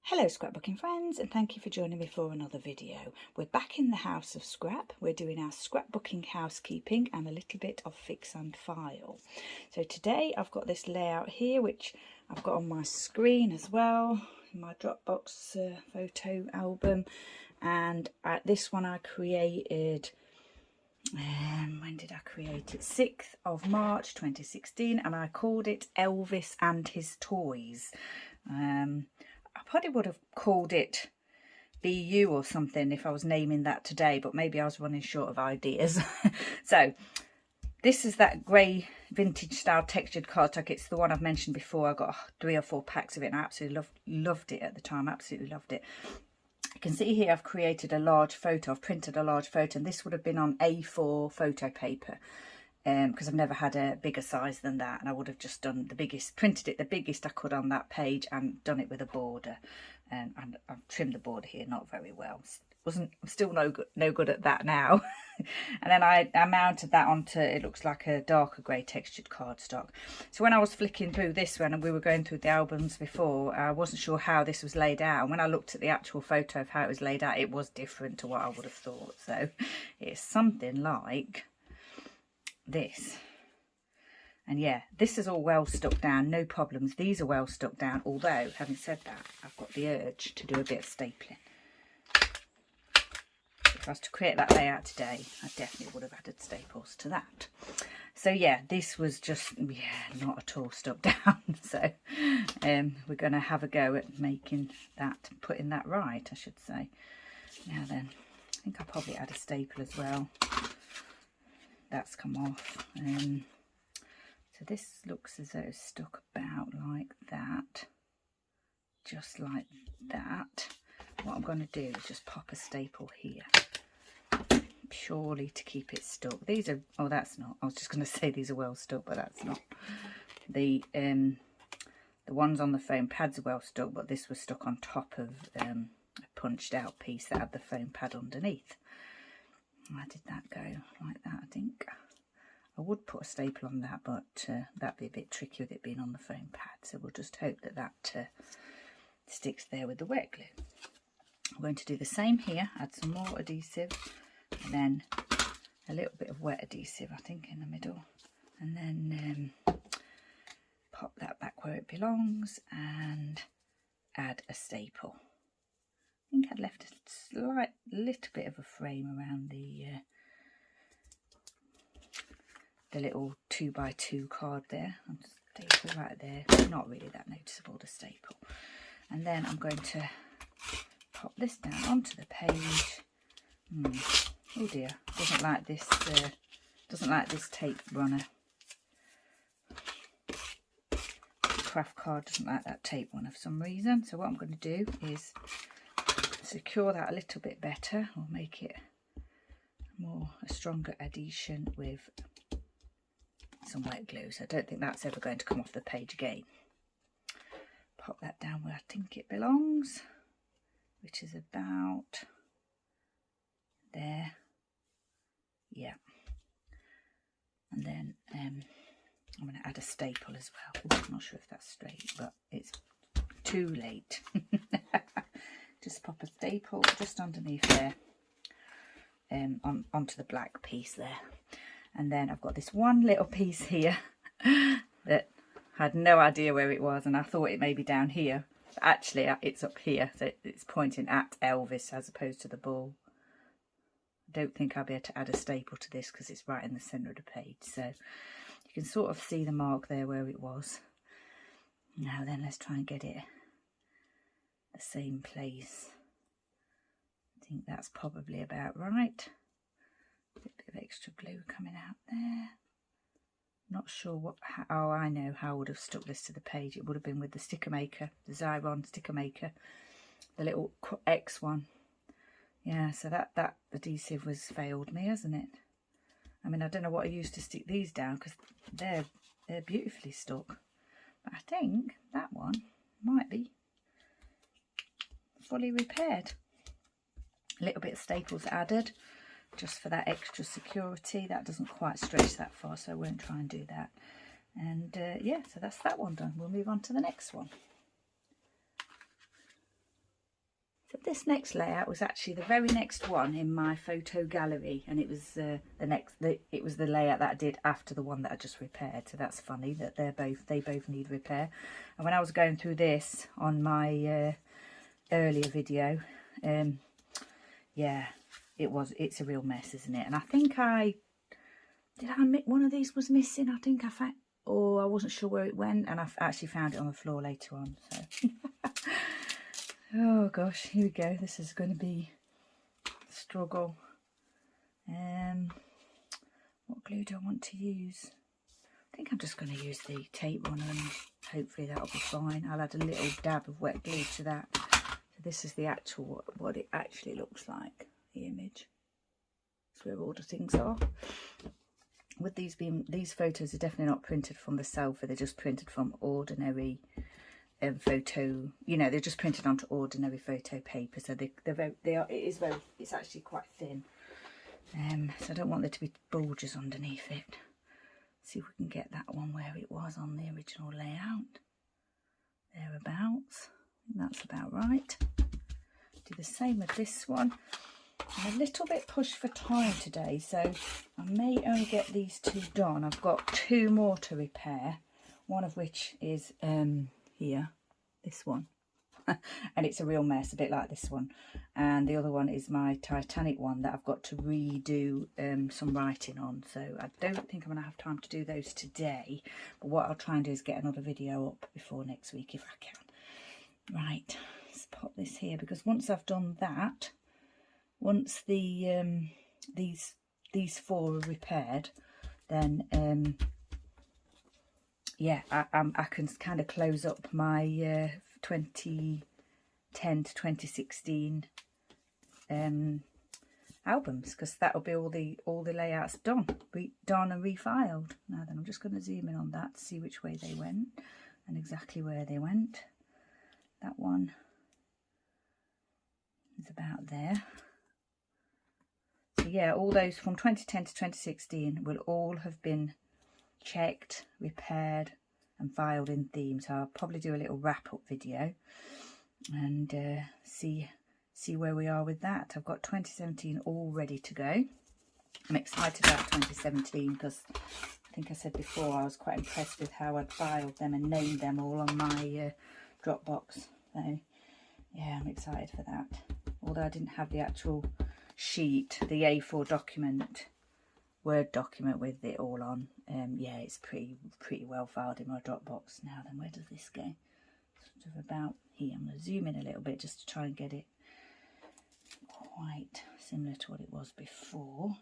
Hello scrapbooking friends, and thank you for joining me for another video. We're back in the House of Scrap. We're doing our scrapbooking housekeeping and a little bit of fix and file. So today I've got this layout here which I've got on my screen as well in my Dropbox photo album, and this one I created when did I create it? 6th of March 2016, and I called it Elvis and His Toys. I probably would have called it BU or something if I was naming that today, but maybe I was running short of ideas. So this is that grey vintage style textured cardstock. It's the one I've mentioned before. I got 3 or 4 packs of it and I absolutely loved it at the time. Absolutely loved it. You can see here I've created a large photo. I've printed a large photo, and this would have been on A4 photo paper. Because I've never had a bigger size than that, and I would have just done the biggest, printed it the biggest I could on that page and done it with a border. And I've trimmed the border here not very well. I'm still no good at that now. And then I mounted that onto, it looks like a darker grey textured cardstock. So when I was flicking through this one and we were going through the albums before, I wasn't sure how this was laid out. And when I looked at the actual photo of how it was laid out, it was different to what I would have thought. So it's something like this. And yeah, this is all well stuck down, no problems. These are well stuck down, although having said that, I've got the urge to do a bit of stapling. If I was to create that layout today, I definitely would have added staples to that. So yeah, this was just not at all stuck down. So we're going to have a go at making that, putting that right, I should say. Now then, I think I'll probably add a staple as well. That's come off. So this looks as though it's stuck about like that, just like that. What I'm going to do is just pop a staple here, purely to keep it stuck. These are, oh that's not, I was just going to say these are well stuck, but that's not. The ones on the foam pads are well stuck, but this was stuck on top of a punched out piece that had the foam pad underneath. How did that go? Like that, I think. I would put a staple on that, but that'd be a bit tricky with it being on the foam pad. So we'll just hope that that sticks there with the wet glue. I'm going to do the same here. Add some more adhesive, and then a little bit of wet adhesive, I think, in the middle. And then pop that back where it belongs and add a staple. I think I'd left a little bit of a frame around the little 2x2 card there. I'll staple right there. Not really that noticeable to staple. And then I'm going to pop this down onto the page. Oh dear, doesn't like this tape runner. Craft card doesn't like that tape one for some reason. So what I'm going to do is secure that a little bit better, or make it a stronger adhesion with some wet glue. So I don't think that's ever going to come off the page again. Pop that down where I think it belongs, which is about there. Yeah. And then I'm going to add a staple as well. Ooh, I'm not sure if that's straight, but it's too late. Just pop a staple just underneath there, onto the black piece there. And then I've got this one little piece here that I had no idea where it was, and I thought it may be down here. But actually, it's up here, so it's pointing at Elvis as opposed to the ball. I don't think I'll be able to add a staple to this because it's right in the centre of the page. So you can sort of see the mark there where it was. Now then, let's try and get it the same place. I think that's probably about right. A bit of extra glue coming out there. Not sure oh, I know how I would have stuck this to the page. It would have been with the sticker maker, the Xyron sticker maker, the little X one. Yeah, so that adhesive was failed me, hasn't it? I mean, I don't know what I used to stick these down because they're beautifully stuck. But I think that one might be fully repaired. A little bit of staples added just for that extra security. That doesn't quite stretch that far, so I won't try and do that. And yeah, so that's that one done. We'll move on to the next one. So this next layout was actually the very next one in my photo gallery, and it was the layout that I did after the one that I just repaired. So that's funny that they both need repair. And when I was going through this on my earlier video, yeah, it's a real mess, isn't it? And I think one of these was missing. I think I found, or I wasn't sure where it went, and I actually found it on the floor later on. So oh gosh, here we go. This is going to be a struggle. What glue do I want to use? I think I'm just going to use the tape one, and hopefully that'll be fine. I'll add a little dab of wet glue to that. So this is the actual, what it actually looks like, the image. That's where all the things are. With these photos are definitely not printed from the Selfie, they're just printed from ordinary photo, you know, they're just printed onto ordinary photo paper, so it's actually quite thin, so I don't want there to be bulges underneath it. See if we can get that one where it was on the original layout, thereabouts. I think that's about right. Do the same with this one. I'm a little bit pushed for time today, so I may only get these two done. I've got two more to repair, one of which is here, this one, and it's a real mess, a bit like this one, and the other one is my Titanic one that I've got to redo some writing on. So I don't think I'm going to have time to do those today, but what I'll try and do is get another video up before next week if I can. Right, let's pop this here, because once I've done that, once the these four are repaired, then yeah, I can kind of close up my 2010 to 2016 albums, because that'll be all the layouts done and refiled. Now then, I'm just going to zoom in on that to see which way they went and exactly where they went. That one is about there. So yeah, all those from 2010 to 2016 will all have been checked, repaired and filed in theme. So I'll probably do a little wrap-up video and see where we are with that. I've got 2017 all ready to go. I'm excited about 2017 because I think I said before I was quite impressed with how I'd filed them and named them all on my Dropbox. So yeah, I'm excited for that. Although I didn't have the actual sheet, the A4 document, Word document with it all on. Yeah, it's pretty well filed in my Dropbox. Now then, where does this go? Sort of about here. I'm going to zoom in a little bit just to try and get it quite similar to what it was before.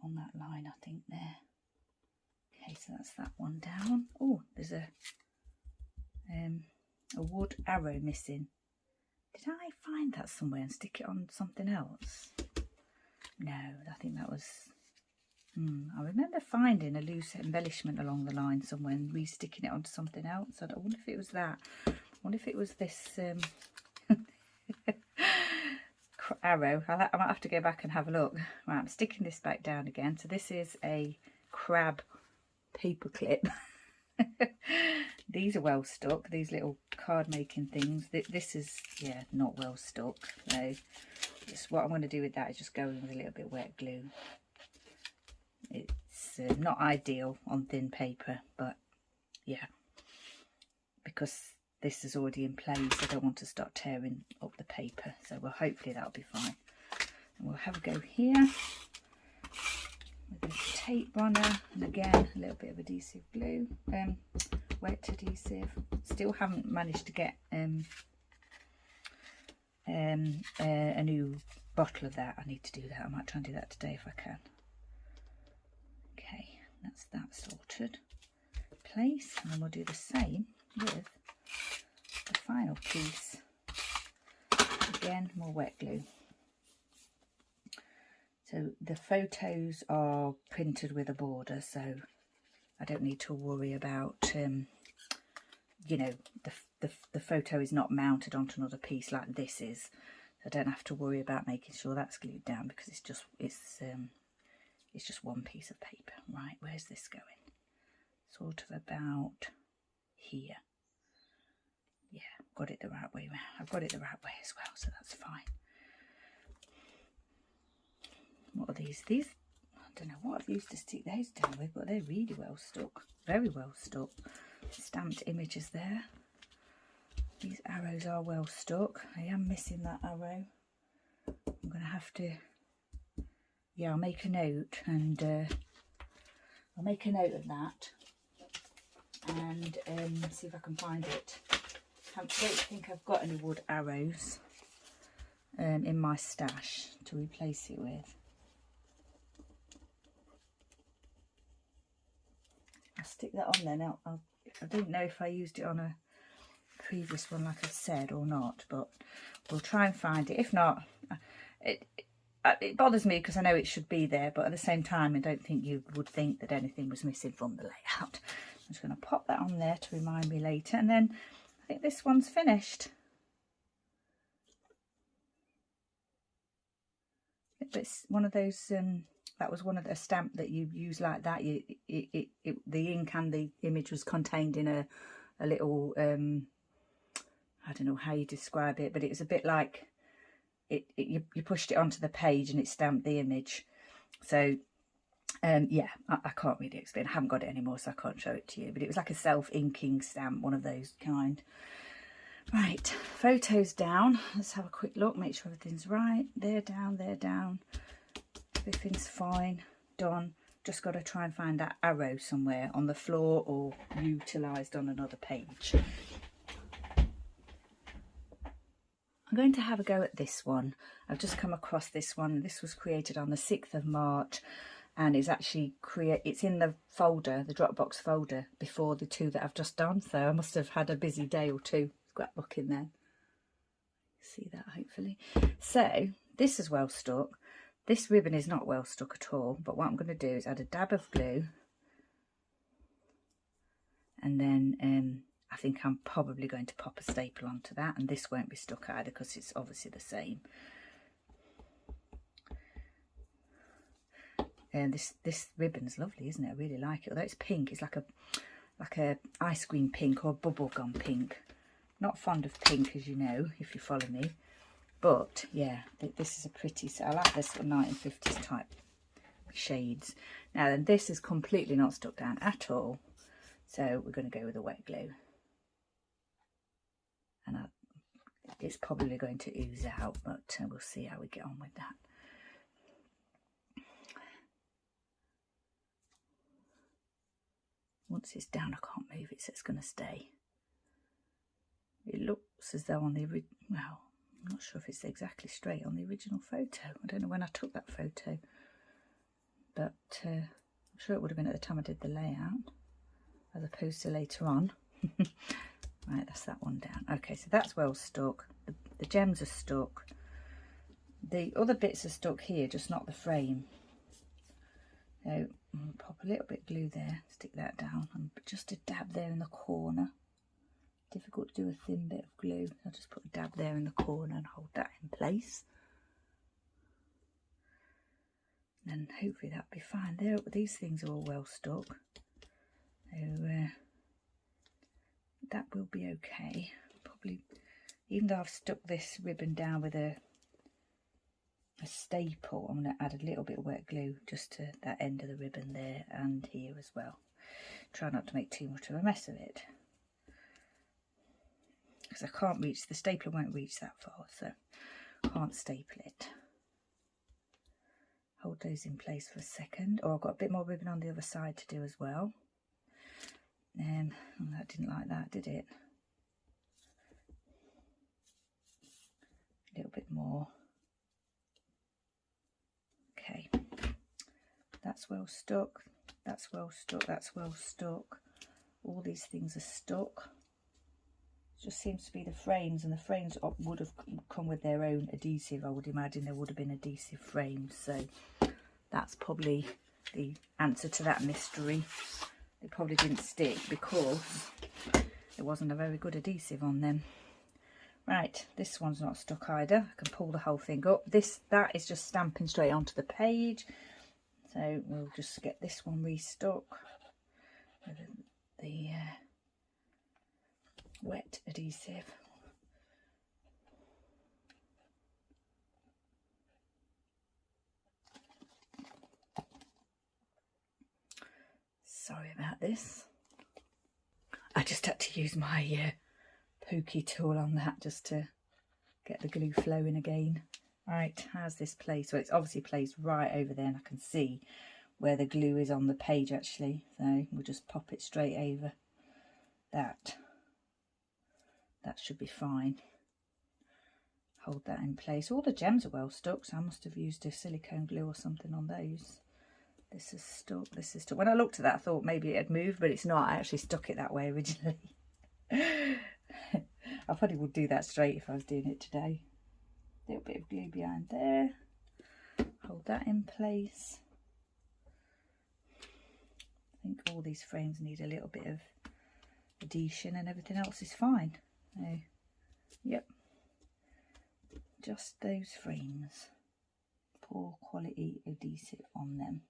On that line, I think there. Okay, so that's that one down. Oh, there's a wood arrow missing. Did I find that somewhere and stick it on something else? No, I think that was... I remember finding a loose embellishment along the line somewhere and re-sticking it onto something else. I wonder if it was that. I wonder if it was this arrow. I might have to go back and have a look. Right, I'm sticking this back down again. So this is a crab paper clip. These are well stuck, these little card making things. This is, yeah, not well stuck. So just what I'm going to do with that is just go in with a little bit of wet glue. It's not ideal on thin paper, but yeah, because this is already in place, I don't want to start tearing up the paper. So well, hopefully that'll be fine. And we'll have a go here with a tape runner, and again a little bit of adhesive glue, wet adhesive. Still haven't managed to get a new bottle of that. I need to do that. I might try and do that today if I can. Okay, that's that sorted. Place, and then we'll do the same with the final piece. Again, more wet glue. So the photos are printed with a border, so I don't need to worry about, you know, the photo is not mounted onto another piece like this is. I don't have to worry about making sure that's glued down because it's just one piece of paper. Right, where's this going? Sort of about here. Yeah, got it the right way. I've got it the right way as well, so that's fine. What are these? These, I don't know what I've used to stick those down with, but they're really well stuck. Very well stuck. Stamped images there. These arrows are well stuck. I am missing that arrow. I'm going to have to, yeah, I'll make a note, and I'll make a note of that and see if I can find it. I don't think I've got any wood arrows in my stash to replace it with. I'll stick that on there now. I don't know if I used it on a previous one like I said or not, but we'll try and find it. If not, it bothers me because I know it should be there, but at the same time I don't think you would think that anything was missing from the layout. I'm just going to pop that on there to remind me later, and then I think this one's finished. It's one of those that was one of the stamp that you use like that. The ink and the image was contained in a little I don't know how you describe it, but it was a bit like you pushed it onto the page and it stamped the image. So yeah, I can't really explain. I haven't got it anymore, so I can't show it to you, but it was like a self-inking stamp, one of those kind. Right, photos down. Let's have a quick look, make sure everything's right. They're down, they're down. Everything's fine, done. Just got to try and find that arrow somewhere on the floor or utilised on another page. I'm going to have a go at this one. I've just come across this one. This was created on the 6th of March and it's actually it's in the folder, the Dropbox folder, before the two that I've just done. So I must have had a busy day or two scrapbooking then. See that hopefully. So this is well stuck. This ribbon is not well stuck at all, but what I'm going to do is add a dab of glue, and then I think I'm probably going to pop a staple onto that, and this won't be stuck either because it's obviously the same. And this ribbon's lovely, isn't it? I really like it. Although it's pink, it's like a ice cream pink or bubblegum pink. Not fond of pink, as you know, if you follow me. But yeah, this is a pretty, so I like this for 1950s type shades. Now then, this is completely not stuck down at all. So we're going to go with a wet glue. And it's probably going to ooze out, but we'll see how we get on with that. Once it's down, I can't move it, so it's going to stay. It looks as though on the original, well, I'm not sure if it's exactly straight on the original photo. I don't know when I took that photo, but I'm sure it would have been at the time I did the layout, as opposed to later on. Right, that's that one down. Okay, so that's well stuck. The gems are stuck. The other bits are stuck here, just not the frame. So pop a little bit of glue there, stick that down, and just a dab there in the corner. Difficult to do a thin bit of glue. I'll just put a dab there in the corner and hold that in place. And then hopefully that'll be fine. There, these things are all well stuck. So that will be okay. Probably, even though I've stuck this ribbon down with a staple, I'm going to add a little bit of wet glue just to that end of the ribbon there and here as well. Try not to make too much of a mess of it, because I can't reach, the stapler won't reach that far, so I can't staple it. Hold those in place for a second. Oh, I've got a bit more ribbon on the other side to do as well. Oh, that didn't like that, did it? A little bit more. Okay, that's well stuck, that's well stuck, that's well stuck. All these things are stuck. It just seems to be the frames, and the frames would have come with their own adhesive. I would imagine there would have been adhesive frames, so that's probably the answer to that mystery. They probably didn't stick because there wasn't a very good adhesive on them. Right, this one's not stuck either. I can pull the whole thing up. That is just stamping straight onto the page. So we'll just get this one restuck with the wet adhesive. Sorry about this. I just had to use my pokey tool on that just to get the glue flowing again. Right, how's this placed? Well, it's obviously placed right over there, and I can see where the glue is on the page actually. So we'll just pop it straight over that. That should be fine. Hold that in place. All the gems are well stuck, so I must have used a silicone glue or something on those. This is stuck, this is stuck. When I looked at that, I thought maybe it had moved, but it's not. I actually stuck it that way originally. I probably would do that straight if I was doing it today. A little bit of glue behind there. Hold that in place. I think all these frames need a little bit of adhesion, and everything else is fine. So, yep. Just those frames. Poor quality adhesive on them.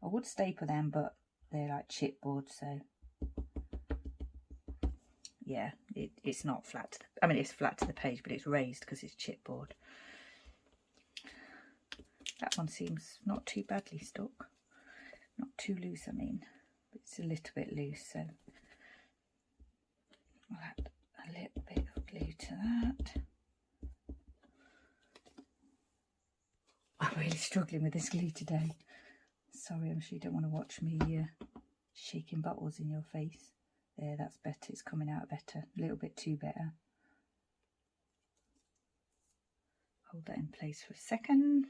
I would staple them, but they're like chipboard, so yeah, it's not flat to the, I mean, it's flat to the page, but it's raised because it's chipboard. That one seems not too badly stuck. Not too loose, I mean. It's a little bit loose, so I'll add a little bit of glue to that. I'm really struggling with this glue today. Sorry, I'm sure you don't want to watch me shaking bottles in your face. There, that's better. It's coming out better. A little bit too better. Hold that in place for a second.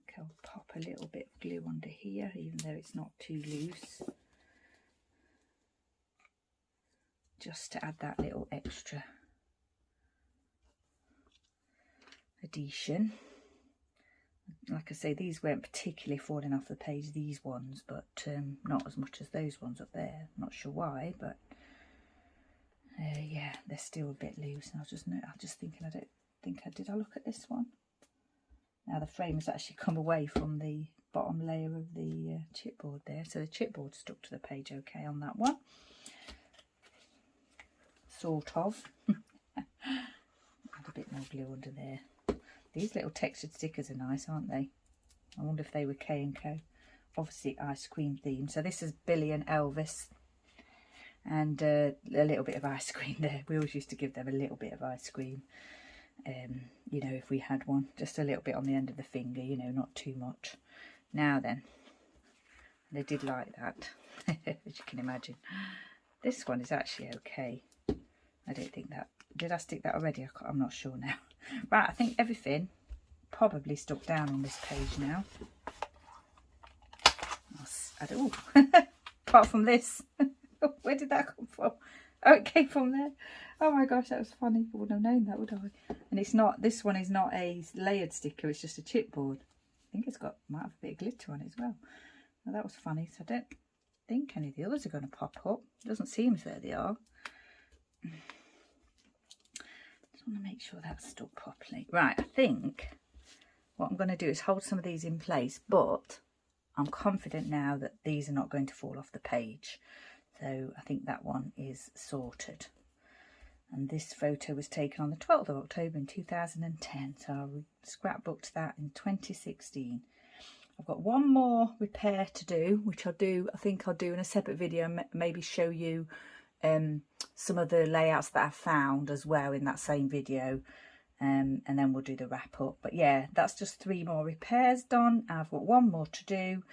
Okay, I'll pop a little bit of glue under here, even though it's not too loose. Just to add that little extra adhesion. Like I say, these weren't particularly falling off the page, these ones, but not as much as those ones up there. Not sure why, but yeah, they're still a bit loose. And I was just thinking, I don't think did I look at this one? Now the frame has actually come away from the bottom layer of the chipboard there, so the chipboard stuck to the page okay on that one. Sort of. Add a bit more glue under there. These little textured stickers are nice, aren't they? I wonder if they were K&Co. Obviously ice cream themed. So this is Billy and Elvis. And a little bit of ice cream there. We always used to give them a little bit of ice cream. You know, if we had one. Just a little bit on the end of the finger, you know, not too much. Now then. They did like that. As you can imagine. This one is actually okay. I don't think that... Did I stick that already? I'm not sure now. Right, I think everything probably stuck down on this page now. Oh, apart from this. Where did that come from? Oh, it came from there. Oh my gosh, that was funny. I wouldn't have known that, would I? And it's not, this one is not a layered sticker, it's just a chipboard. I think it's got, might have a bit of glitter on it as well. Well, that was funny. So I don't think any of the others are going to pop up. It doesn't seem as though they are. I want to make sure that's stuck properly. Right, I think what I'm going to do is hold some of these in place, but I'm confident now that these are not going to fall off the page. So I think that one is sorted. And this photo was taken on the 12th of October in 2010. So I scrapbooked that in 2016. I've got one more repair to do, which I think I'll do in a separate video, maybe show you some of the layouts that I found as well in that same video, and then we'll do the wrap up. But yeah, that's just 3 more repairs done. I've got 1 more to do,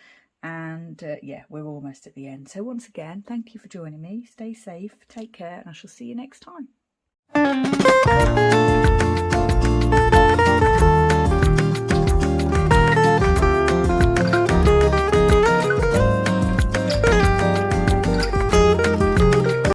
and yeah, we're almost at the end. So once again, thank you for joining me. Stay safe, take care, and I shall see you next time.